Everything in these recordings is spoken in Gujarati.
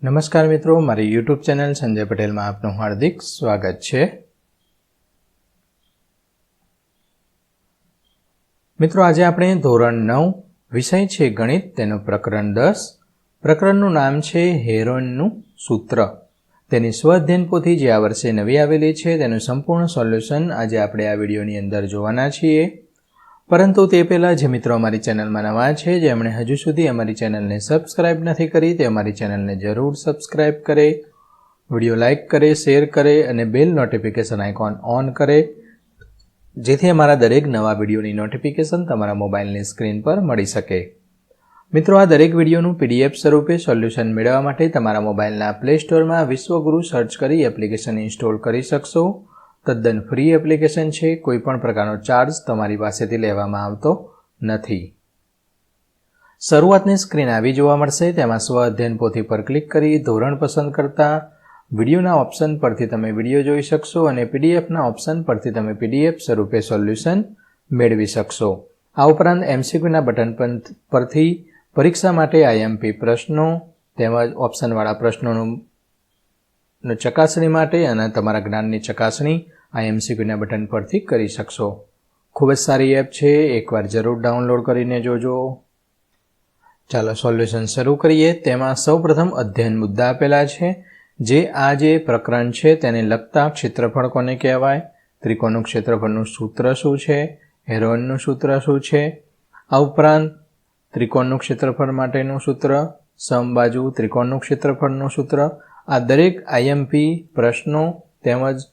નમસ્કાર મિત્રો, મારી યુટ્યુબ ચેનલ સંજય પટેલમાં આપનું હાર્દિક સ્વાગત છે। મિત્રો, આજે આપણે ધોરણ 9 વિષય છે ગણિત, તેનું પ્રકરણ 10। પ્રકરણનું નામ છે હેરોનનું સૂત્ર। તેની સ્વઅધ્યયન પોથી જે આ વર્ષે નવી આવેલી છે તેનું સંપૂર્ણ સોલ્યુશન આજે આપણે આ વિડીયોની અંદર જોવાના છીએ। પરંતુ તે પહેલાં જે મિત્રો અમારી ચેનલમાં નવા છે, જેમણે હજુ સુધી અમારી ચેનલને સબસ્ક્રાઇબ નથી કરી, તે અમારી ચેનલને જરૂર સબસ્ક્રાઇબ કરે, વિડીયો લાઇક કરે, શેર કરે અને બેલ નોટિફિકેશન આઇકોન ઓન કરે, જેથી અમારા દરેક નવા વિડીયોની નોટિફિકેશન તમારા મોબાઈલની સ્ક્રીન પર મળી શકે। મિત્રો, આ દરેક વિડીયોનું PDF સ્વરૂપે સોલ્યુશન મેળવવા માટે તમારા મોબાઈલના પ્લે સ્ટોરમાં વિશ્વગુરુ સર્ચ કરી એપ્લિકેશન ઇન્સ્ટોલ કરી શકશો। તદ્દન ફ્રી એપ્લિકેશન છે, કોઈપણ પ્રકારનો ચાર્જ તમારી પાસેથી લેવામાં આવતો નથી। શરૂઆતની સ્ક્રીન આવી જોવા મળશે, તેમાં સ્વ અધ્યયન પોથી પર ક્લિક કરી ધોરણ પસંદ કરતા વિડીયોના ઓપ્શન પરથી તમે વિડીયો જોઈ શકશો અને PDFના ઓપ્શન પરથી તમે PDF સ્વરૂપે સોલ્યુશન મેળવી શકશો। આ ઉપરાંત MCQના બટન પરથી પરીક્ષા માટે IMP પ્રશ્નો તેમજ ઓપ્શનવાળા પ્રશ્નોનું ચકાસણી માટે અને તમારા જ્ઞાનની ચકાસણી MCQના બટન પરથી કરી શકશો। ખૂબ જ સારી એપ છે, એકવાર જરૂર ડાઉનલોડ કરીને જોજો। ચાલો સોલ્યુશન શરૂ કરીએ। તેમાં સૌપ્રથમ અધ્યયન મુદ્દા આપેલા છે, જે આ જે પ્રકરણ છે તેને લગતા ક્ષેત્રફળ કોને કહેવાય, ત્રિકોણનું ક્ષેત્રફળનું સૂત્ર શું છે, હેરોનનું સૂત્ર શું છે, આ ઉપરાંત ત્રિકોણનું ક્ષેત્રફળ માટેનું સૂત્ર, સમબાજુ ત્રિકોણનું ક્ષેત્રફળનું સૂત્ર, આ દરેક IMP પ્રશ્નો તેમજ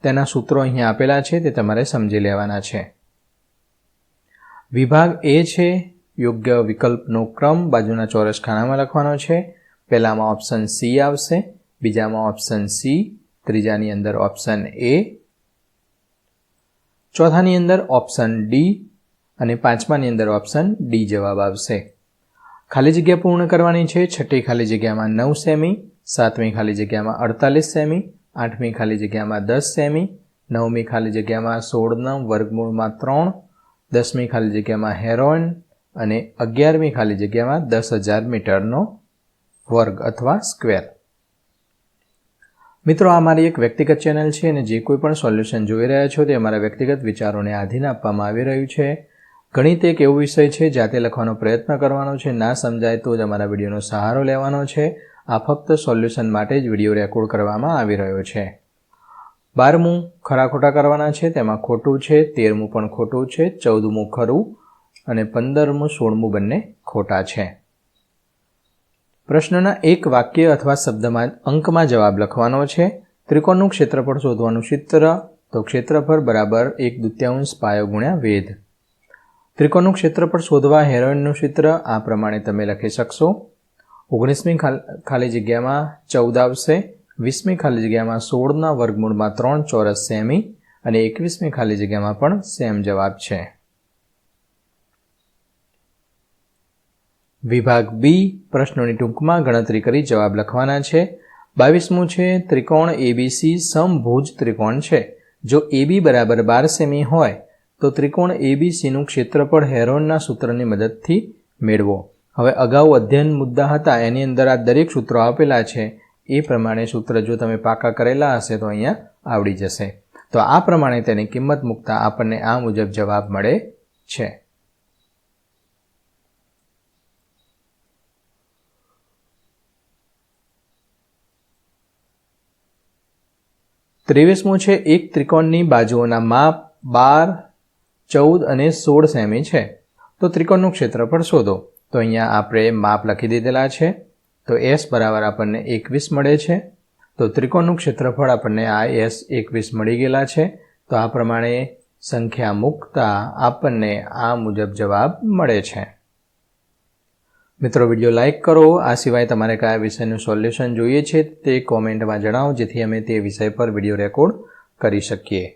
તેના સૂત્રો અહીંયા આપેલા છે, તે તમારે સમજી લેવાના છે। વિભાગ A છે, યોગ્ય વિકલ્પનો ક્રમ બાજુના ચોરસ ખાનામાં લખવાનો છે। પહેલામાં ઓપ્શન C આવશે, બીજામાં ઓપ્શન C, ત્રીજાની અંદર ઓપ્શન A, ચોથાની અંદર ઓપ્શન D અને પાંચમાની અંદર ઓપ્શન D જવાબ આવશે। ખાલી જગ્યા પૂર્ણ કરવાની છે। છઠ્ઠી ખાલી જગ્યામાં 9 સેમી, સાતમી ખાલી જગ્યામાં 48 સેમી, આઠમી ખાલી જગ્યામાં 10 સેમી, નવમી ખાલી જગ્યામાં 16ના વર્ગમૂળમાં 3, 10મી ખાલી જગ્યામાં હેરોન અને 11મી ખાલી જગ્યામાં 10,000 મીટરનો વર્ગ અથવા સ્ક્વેર। મિત્રો, આ મારી એક વ્યક્તિગત ચેનલ છે અને જે કોઈ પણ સોલ્યુશન જોઈ રહ્યા છો તે અમારા વ્યક્તિગત વિચારોને આધીન આપવામાં આવી રહ્યું છે। ગણિત એક એવો વિષય છે જાતે લખવાનો પ્રયત્ન કરવાનો છે, ના સમજાય તો જ અમારા વિડીયોનો સહારો લેવાનો છે। આ ફક્ત સોલ્યુશન માટે જ વિડીયો રેકોર્ડ કરવામાં આવી રહ્યો છે। 12મું ખરા ખોટા કરવાના છે, તેમાં ખોટું છે, 13મું પણ ખોટું છે, 14મું ખરું અને 15મું 16મું બંને ખોટા છે। પ્રશ્નના એક વાક્ય અથવા શબ્દમાં અંકમાં જવાબ લખવાનો છે। ત્રિકોણનું ક્ષેત્રફળ શોધવાનું સૂત્ર, તો ક્ષેત્રફળ બરાબર 1/2 પાયો ગુણ્યા વેધ। ત્રિકોણનું ક્ષેત્રફળ શોધવા હેરોનનું સૂત્ર આ પ્રમાણે તમે લખી શકશો। 19મી ખાલી જગ્યામાં 14 આવશે, 20મી ખાલી જગ્યામાં 16ના વર્ગમૂળમાં 3 ચોરસ સેમી અને 21મી ખાલી જગ્યામાં પણ સેમ જવાબ છે। વિભાગ B, પ્રશ્નોની ટૂંકમાં ગણતરી કરી જવાબ લખવાના છે। 22મું છે, ત્રિકોણ ABC સમભુજ ત્રિકોણ છે। જો AB બરાબર 12 સેમી હોય તો ત્રિકોણ ABCનું ક્ષેત્રફળ હેરોનના સૂત્રની મદદથી મેળવો। હવે અગાઉ અધ્યયન મુદ્દા હતા એની અંદર આ દરેક સૂત્રો આપેલા છે, એ પ્રમાણે સૂત્ર જો તમે પાકા કરેલા હશે તો અહીંયા આવડી જશે। તો આ પ્રમાણે તેની કિંમત મૂકતા આપણને આ મુજબ જવાબ મળે છે। ત્રેવીસમું છે, એક ત્રિકોણની બાજુઓના માપ 12, 14 અને 16 સેમી છે, તો ત્રિકોણનું ક્ષેત્રફળ શોધો। તો અહીંયા આપણે માપ લખી દીધેલા છે, તો S બરાબર આપણને 21 મળે છે। તો ત્રિકોણનું ક્ષેત્રફળ આપણને આ S 21 મળી ગયેલા છે। તો આ પ્રમાણે સંખ્યા મૂકતા આપણને આ મુજબ જવાબ મળે છે। મિત્રો, વિડીયો લાઇક કરો। આ સિવાય તમારે કયા વિષયનું સોલ્યુશન જોઈએ છે તે કોમેન્ટમાં જણાવો, જેથી અમે તે વિષય પર વિડીયો રેકોર્ડ કરી શકીએ।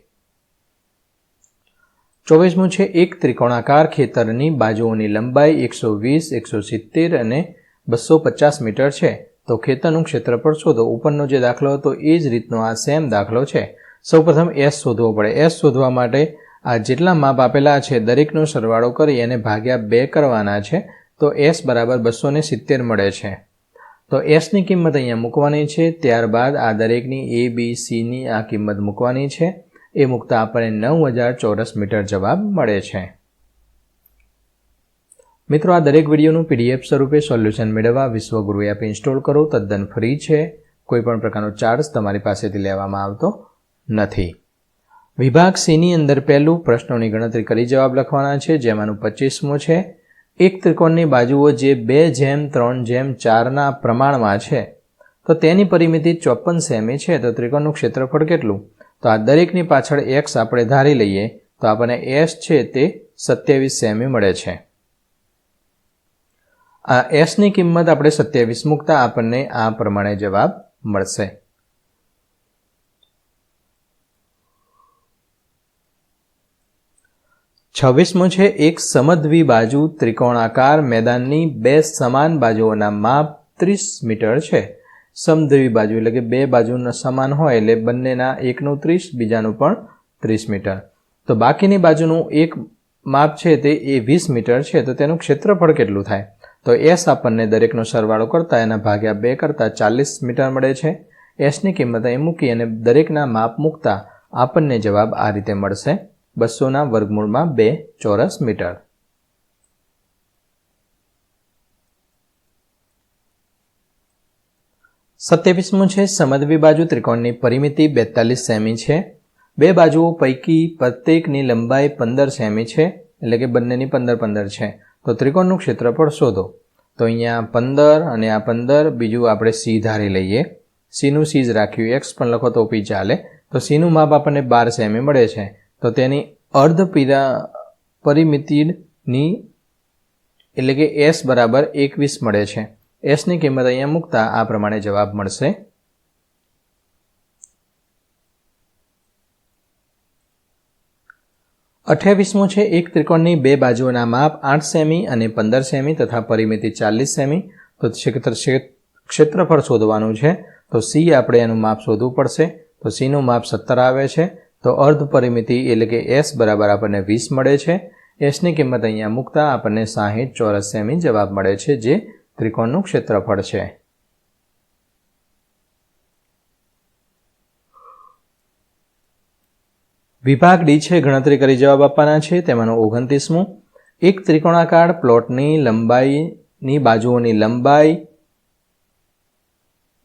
24મું છે, એક ત્રિકોણાકાર ખેતરની બાજુઓની લંબાઈ 120, 170 અને 250 મીટર છે, તો ખેતરનું ક્ષેત્રફળ શોધો। ઉપરનો જે દાખલો હતો એ જ રીતનો આ સેમ દાખલો છે। સૌપ્રથમ S શોધવો પડે। S શોધવા માટે આ જેટલા માપ આપેલા છે દરેકનો સરવાળો કરી અને ભાગ્યા 2 કરવાના છે, તો S બરાબર 270 મળે છે। તો એસની કિંમત અહીંયા મૂકવાની છે, ત્યારબાદ આ દરેકની એ બી સીની આ કિંમત મૂકવાની છે. એ મૂકતા આપણને 9000 ચોરસ મીટર જવાબ મળે છે. મિત્રો, આ દરેક વિડીયોનું PDF સ્વરૂપે સોલ્યુશન મેળવવા વિશ્વગુરુ એપ ઇન્સ્ટોલ કરો. તદ્દન ફ્રી છે. કોઈપણ પ્રકારનો ચાર્જ તમારી પાસેથી લેવામાં આવતો નથી. વિભાગ સીની અંદર પહેલું પ્રશ્નોની ગણતરી કરી જવાબ લખવાના છે, જેમાંનું 25મો છે. એક ત્રિકોણની બાજુઓ જે 2:3:4ના પ્રમાણમાં છે તો તેની પરિમિતિ 54 સેમી છે. તો ત્રિકોણનું ક્ષેત્રફળ કેટલું? તો આ દરેકની પાછળ x આપણે ધારી લઈએ તો આપણને s છે તે 27 સેમી મળે છે. આ s ની કિંમત આપણે 27 મૂકતા આપણને આ પ્રમાણે જવાબ મળશે. છવ્વીસમો છે, એક સમદ્વિબાજુ ત્રિકોણાકાર મેદાનની બે સમાન બાજુઓના માપ 30 મીટર છે. સમદ્વિબાજુ એટલે કે બે બાજુના સમાન હોય એટલે બંનેના એકનું 30, બીજાનું પણ 30 મીટર. તો બાકીની બાજુનું એક માપ છે તે 20 મીટર છે. તો તેનું ક્ષેત્રફળ કેટલું થાય? તો s આપણને દરેકનો સરવાળો કરતા એના ભાગ્યા 2 કરતા 40 મીટર મળે છે. s ની કિંમત અહીં મૂકી અને દરેકના માપ મૂકતા આપણને જવાબ આ રીતે મળશે, 200ના વર્ગમૂળમાં 2 ચોરસ મીટર. સત્યાવીસમું છે, સમદ્વિબાજુ ત્રિકોણની પરિમિતિ 42 સેમી છે. બે બાજુઓ પૈકી પ્રત્યેકની લંબાઈ 15 સેમી છે, એટલે કે બંનેની 15 છે. તો ત્રિકોણનું ક્ષેત્રફળ શોધો. તો અહીંયા 15 અને આ 15, બીજું આપણે c ધારી લઈએ. c નું c જ રાખ્યું, x પણ લખો તો પી ચાલે. તો c નું માપ આપણને 12 સેમી મળે છે. તો તેની અર્ધ પરિમિતિની એટલે કે s બરાબર 21 મળે છે. s ની કિંમત અહીંયા મૂકતા આ પ્રમાણે જવાબ મળશે. અઠ્યાવીસમું છે, એક ત્રિકોણની બે બાજુઓના માપ 8 સેમી અને 15 સેમી તથા પરિમિતિ 40 સેમી. તો ક્ષેત્રફળ શોધવાનું છે. તો c આપણે એનું માપ શોધવું પડશે. તો c નું માપ 17 આવે છે. તો અર્ધ પરિમિતિ એટલે કે s બરાબર આપણને 20 મળે છે. s ની કિંમત અહીંયા મૂકતા આપણને 60 ચોરસ સેમી જવાબ મળે છે, જે ત્રિકોણનું ક્ષેત્રફળ છે. વિભાગ ડી છે, ગણતરી કરી જવાબ આપવાના છે. તેમાંનું 29મું, એક ત્રિકોણાકાર પ્લોટની લંબાઈની બાજુઓની લંબાઈ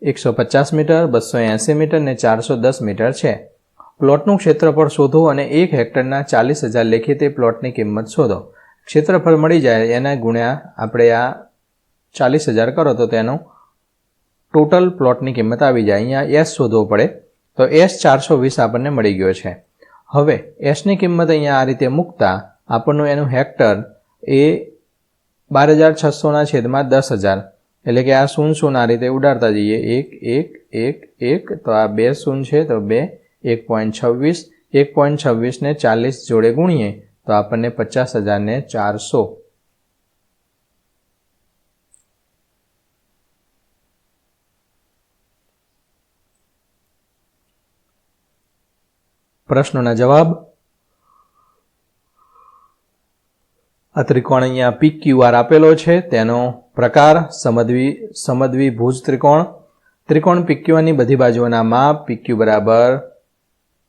150 મીટર, 280 મીટર અને 410 મીટર છે. પ્લોટનું ક્ષેત્રફળ શોધો અને 1 હેક્ટરના 40,000 લેખે તે પ્લોટની કિંમત શોધો. ક્ષેત્રફળ મળી જાય એના ગુણ્યા આપણે આ 40,000 કરો તો તેનો ટોટલ પ્લોટની કિંમત આવી જાય. અહીંયા s શોધવો પડે. તો s 420 આપણને મળી ગયો છે. હવે s ની કિંમત અહીંયા આ રીતે મૂકતા આપણનું એનું હેક્ટર એ 12,600 છેદમાં 10,000, એટલે કે આ શૂન્ય શૂન્ય આ રીતે ઉડાડતા જઈએ, 1 1 1 1, તો આ 2 શૂન્ય છે તો 2, 1.26, 1.26 ને 40 જોડે ગુણીએ તો આપણને 50,400. પ્રશ્નોના જવાબ. આ ત્રિકોણ અહીંયા PQR આપેલો છે. તેનો પ્રકાર સમદ્વિભુજ ત્રિકોણ. ત્રિકોણ PQR ની બધી બાજુઓના માપ PQ બરાબર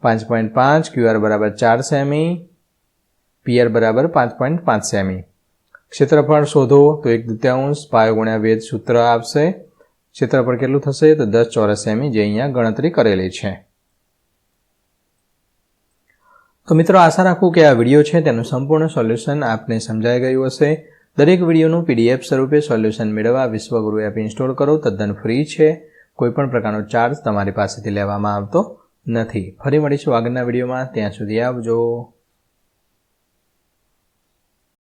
5.5, QR બરાબર 4 સેમી, PR બરાબર 5.5 સેમી. ક્ષેત્રફળ શોધો તો 1/2 પાયો ગુણ્યા વેધ સૂત્ર આવશે. ક્ષેત્રફળ કેટલું થશે? તો 10 ચોરસ સેમી, જે અહીંયા ગણતરી કરેલી છે. તો મિત્રો, આશા રાખું કે આ વિડીયો છે તેનું સંપૂર્ણ સોલ્યુશન આપને સમજાઈ ગયું હશે. દરેક વિડીયોનું PDF સ્વરૂપે સોલ્યુશન મેળવવા વિશ્વગુરુ એપ ઇન્સ્ટોલ કરો. તદ્દન ફ્રી છે. કોઈપણ પ્રકારનો ચાર્જ તમારી પાસેથી લેવામાં આવતો નથી. ફરી મળીશું આગળના વિડીયોમાં. ત્યાં સુધી આવજો.